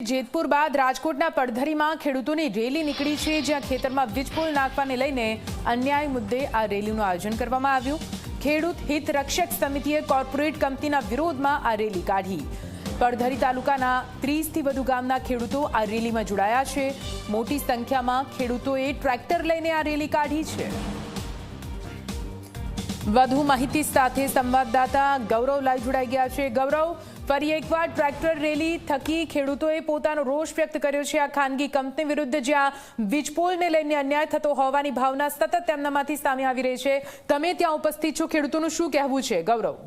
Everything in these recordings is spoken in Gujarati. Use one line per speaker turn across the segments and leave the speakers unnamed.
જેતપુર બાદ રાજકોટના પડધરીમાં ખેડૂતોની રેલી નીકળી છે, જ્યાં ખેતરમાં વીજપોલ નાખવાને લઈને અન્યાય મુદ્દે આ રેલીનું આયોજન કરવામાં આવ્યું। ખેડૂત હિત રક્ષક સમિતિએ કોર્પોરેટ કંપનીના વિરોધમાં આ રેલી કાઢી। પડધરી તાલુકાના 30થી વધુ ગામના ખેડૂતો આ રેલીમાં જોડાયા છે। મોટી સંખ્યામાં ખેડૂતોએ ટ્રેક્ટર લઈને આ રેલી કાઢી છે। વધુ માહિતી સાથે સંવાદદાતા ગૌરવ લાઈવ જોડાઈ ગયા છે। ગૌરવ, ફરી એકવાર ટ્રેક્ટર રેલી થકી ખેડૂતોએ પોતાનો રોષ વ્યક્ત કર્યો છે આ ખાનગી કંપની વિરુદ્ધ, જ્યાં વીજપોલને લઈને અન્યાય થતો હોવાની ભાવના સતત તેમનામાંથી સામે આવી રહી છે। તમે ત્યાં ઉપસ્થિત છો, ખેડૂતોનું શું કહેવું છે? ગૌરવ,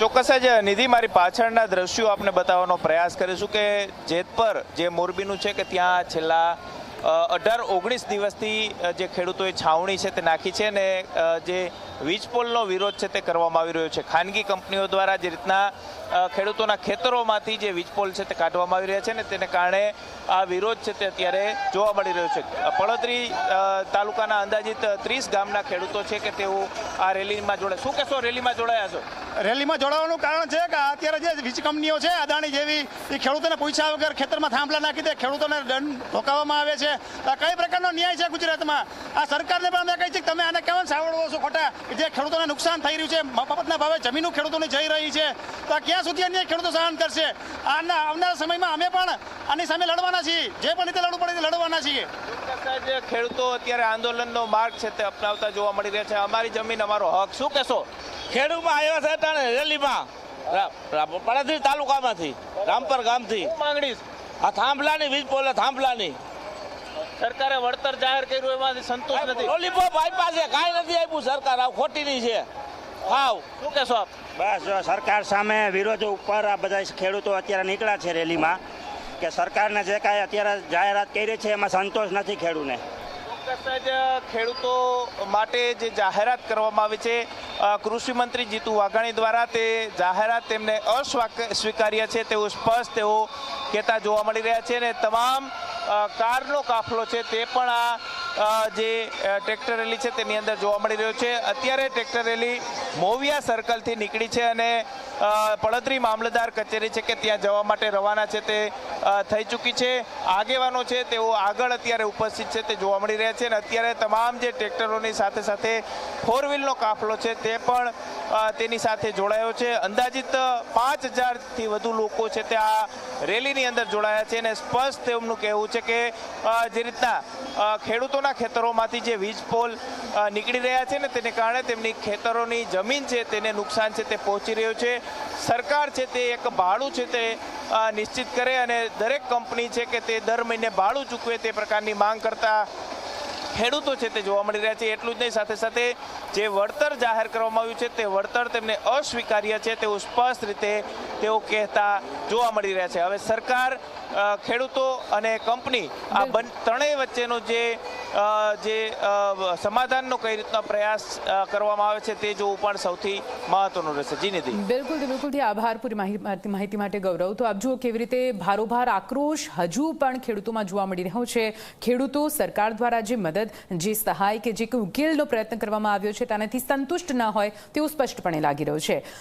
ચોક્કસ જ નિધિ, મારી પાછળના દ્રશ્યો આપને બતાવવાનો પ્રયાસ કરીશું કે જેતપર જે મોરબીનું છે કે ત્યાં છેલ્લા 18-19 દિવસથી જે ખેડૂતોએ છાવણી છે તે નાખી છે અને જે વીજપોલનો વિરોધ છે તે કરવામાં આવી રહ્યો છે। ખાનગી કંપનીઓ દ્વારા જે રીતના ખેડૂતોના ખેતરોમાંથી જે વીજપોલ છે તે કાઢવામાં આવી રહ્યા છે ને તેને કારણે આ વિરોધ છે તે અત્યારે જોવા મળી રહ્યો છે। પડધરી તાલુકાના અંદાજિત 30 ગામના ખેડૂતો છે કે તેઓ આ રેલીમાં જોડાય। શું કહેશો, રેલીમાં જોડાયા છો?
રેલીમાં જોડાવાનું કારણ છે કે અત્યારે જે વીજ કંપનીઓ છે અદાણી જેવી, એ ખેડૂતોને પૂછ્યા વગર ખેતરમાં થાંભલા નાખી દે, ખેડૂતોને દંડ ઠોકાવવામાં આવે છે। આ કઈ પ્રકારનો ન્યાય છે ગુજરાતમાં? આ સરકારને પણ અમે કહી છે કે તમે આને કેમ સાવડવો છો ખોટા, જે ખેડૂતોને નુકસાન થઈ રહ્યું છે, મફતના ભાવે જમીનો ખેડૂતોને જઈ રહી છે, તો ક્યાં સુધી અન્ય ખેડૂતો સહન કરશે? આવનારા સમયમાં અમે પણ આની સામે લડવાના છીએ, જે પણ રીતે લડવું પડે લડવાના છીએ।
ખેડૂતો અત્યારે આંદોલનનો માર્ગ છે તે અપનાવતા જોવા મળી રહ્યા છે। અમારી જમીન અમારો હક, શું કહેશો?
ખેડૂતમાં આવ્યા છે રેલીમાં પડધરી તાલુકામાંથી રામપર ગામથી
માંગણી
આ થાંભલાની વીજપોલ થાંભલાની
સરકારે વળતર જાહેર કર્યું, એમાંથી સંતોષ નથી।
લોલીપોપ આપ્યા છે, કાંઈ નથી આપ્યું સરકાર, આ ખોટીની છે। હાવ
શું કહેશો આપ?
બસ જો સરકાર સામે વિરોધ ઉપર આ બધા ખેડૂતો અત્યારે નીકળ્યા છે રેલીમાં કે સરકારને જે કાંઈ અત્યારે જાહેરાત કરી છે એમાં સંતોષ નથી ખેડૂતને।
ખેડૂતો માટે જે જાહેરાત કરવામાં આવી છે કૃષિ મંત્રી જીતુ વાઘાણી દ્વારા, તે જાહેરાત તેમને અસ્વીકાર્ય છે તેવું સ્પષ્ટ તેઓ કહેતા જોવા મળી રહ્યા છે। અને તમામ કારનો કાફલો છે તે પણ આ જે ટ્રેક્ટર રેલી છે તેની અંદર જોવા મળી રહ્યો છે। અત્યારે ટ્રેક્ટર રેલી મોવિયા સર્કલથી નીકળી છે અને પડધરી મામલતદાર કચેરી છે કે ત્યાં જવા માટે રવાના છે તે થઈ ચૂકી છે। આગેવાનો છે તેઓ આગળ અત્યારે ઉપસ્થિત છે તે જોવા મળી રહ્યા છે અને અત્યારે તમામ જે ટ્રેક્ટરોની સાથે સાથે 4 વ્હીલનો કાફલો છે તે પણ તેની સાથે જોડાયો છે। અંદાજિત 5000થી વધુ લોકો છે તે આ રેલીની અંદર જોડાયા છે અને સ્પષ્ટ તેમનું કહેવું છે કે જે રીતના ખેડૂતોના ખેતરોમાંથી જે વીજપોલ નીકળી રહ્યા છે ને તેને કારણે તેમની ખેતરોની જમીન છે તેને નુકસાન છે તે પહોંચી રહ્યું છે। સરકાર છે તે એક ભાડું છે તે નિશ્ચિત કરે અને દરેક કંપની છે કે તે દર મહિને ભાડું ચૂકવે તે પ્રકારની માંગ કરતા ખેડૂતો છે તે જોવા મળી રહ્યા છે। એટલું જ નહીં, સાથે સાથે જે વળતર જાહેર કરવામાં આવ્યું છે તે વળતર તેમને અસ્વીકાર્ય છે તેવું સ્પષ્ટ રીતે તેઓ કહેતા જોવા મળી રહ્યા છે। હવે સરકાર, ખેડૂતો અને કંપની આ ત્રણેય વચ્ચેનો જે સમાધાનનો કઈ રીતના પ્રયાસ કરવામાં આવે છે તે જોવું પણ સૌથી મહત્વનું રહેશે। જી નિધિ,
બિલકુલથી આભાર પૂરી માહિતી માટે ગૌરવ। તો આપ જુઓ કેવી રીતે ભારોભાર આક્રોશ હજુ પણ ખેડૂતોમાં જોવા મળી રહ્યો છે। ખેડૂતો સરકાર દ્વારા જે મદદ, જે સહાય કે જે ઉકેલનો પ્રયત્ન કરવામાં આવ્યો છે તેનાથી સંતુષ્ટ ન હોય તેવું સ્પષ્ટપણે લાગી રહ્યું છે।